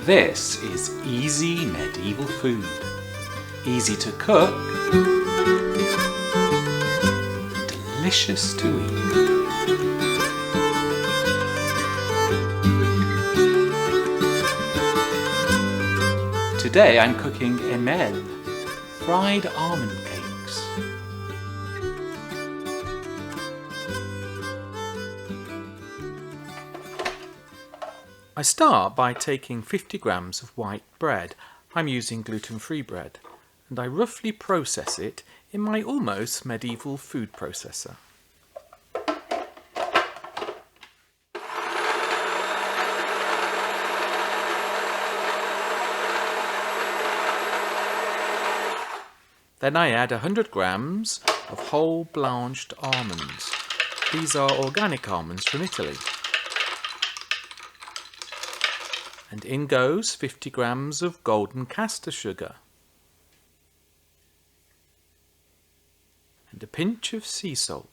This is easy medieval food. Easy to cook, delicious to eat. Today I'm cooking Emeles, fried almond cakes. I start by taking 50 grams of white bread. I'm using gluten-free bread, and I roughly process it in my almost medieval food processor. Then I add 100 grams of whole blanched almonds. These are organic almonds from Italy. And in goes 50 grams of golden castor sugar. And a pinch of sea salt.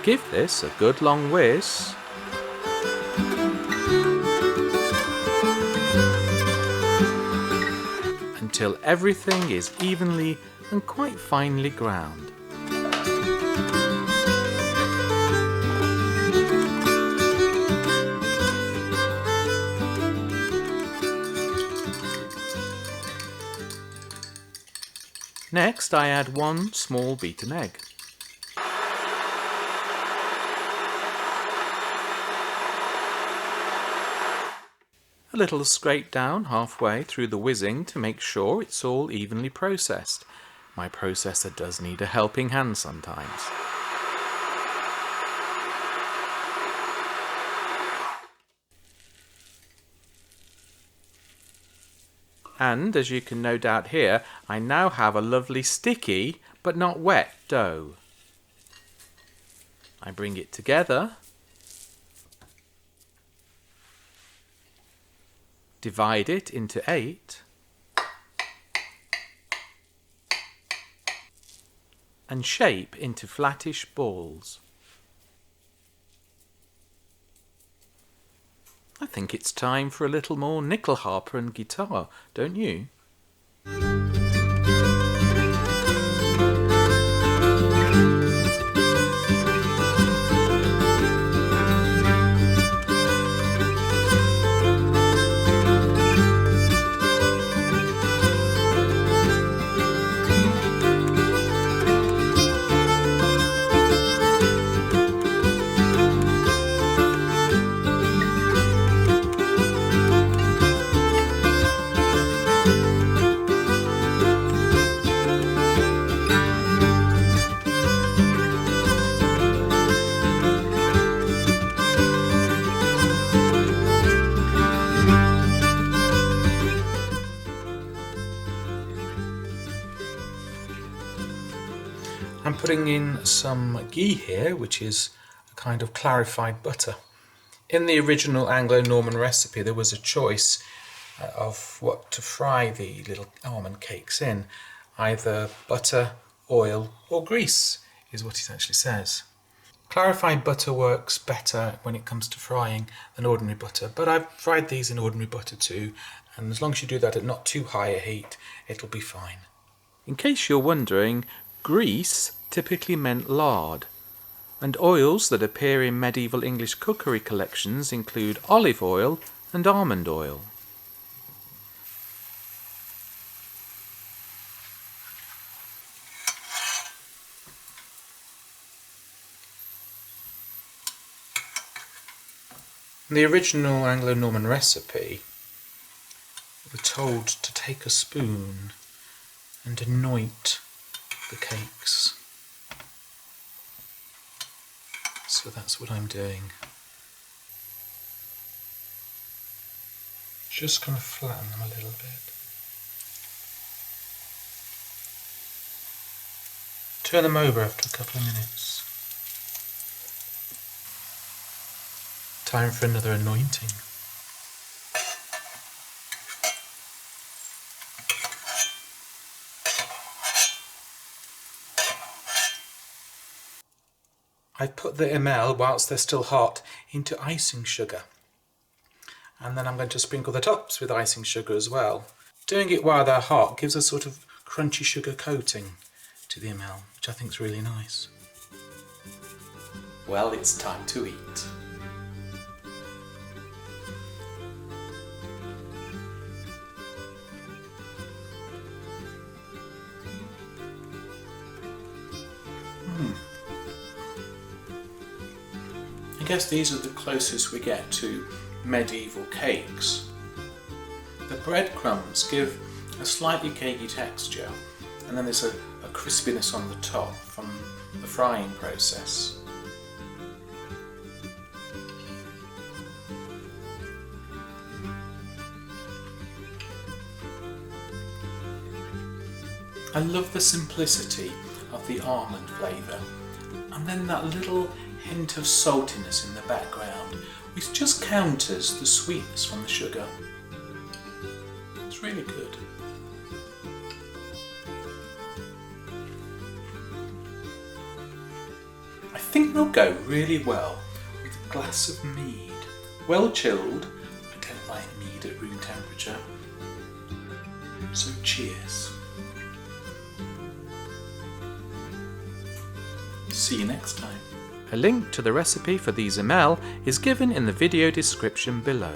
Give this a good long whisk. Until everything is evenly and quite finely ground. Next, I add 1 small beaten egg. A little scrape down halfway through the whizzing to make sure it's all evenly processed. My processor does need a helping hand sometimes. And as you can no doubt hear, I now have a lovely sticky but not wet dough. I bring it together. Divide it into 8 and shape into flattish balls. I think it's time for a little more Nyckelharpa and guitar, don't you? I'm putting in some ghee here, which is a kind of clarified butter. In the original Anglo-Norman recipe there was a choice of what to fry the little almond cakes in. Either butter, oil or grease is what it actually says. Clarified butter works better when it comes to frying than ordinary butter, but I've fried these in ordinary butter too, and as long as you do that at not too high a heat, it'll be fine. In case you're wondering, grease typically meant lard, and oils that appear in medieval English cookery collections include olive oil and almond oil. In the original Anglo-Norman recipe, we were told to take a spoon and anoint the cakes. So that's what I'm doing. Just kind of flatten them a little bit. Turn them over after a couple of minutes. Time for another anointing. I've put the Emelle, whilst they're still hot, into icing sugar. And then I'm going to sprinkle the tops with icing sugar as well. Doing it while they're hot gives a sort of crunchy sugar coating to the Emelle, which I think is really nice. Well, it's time to eat. I guess these are the closest we get to medieval cakes. The breadcrumbs give a slightly cakey texture, and then there's a crispiness on the top from the frying process. I love the simplicity of the almond flavour, and then that little hint of saltiness in the background, which just counters the sweetness from the sugar. It's really good. I think they'll go really well with a glass of mead. Well chilled. I don't like mead at room temperature. So cheers. See you next time. A link to the recipe for these Emelle is given in the video description below.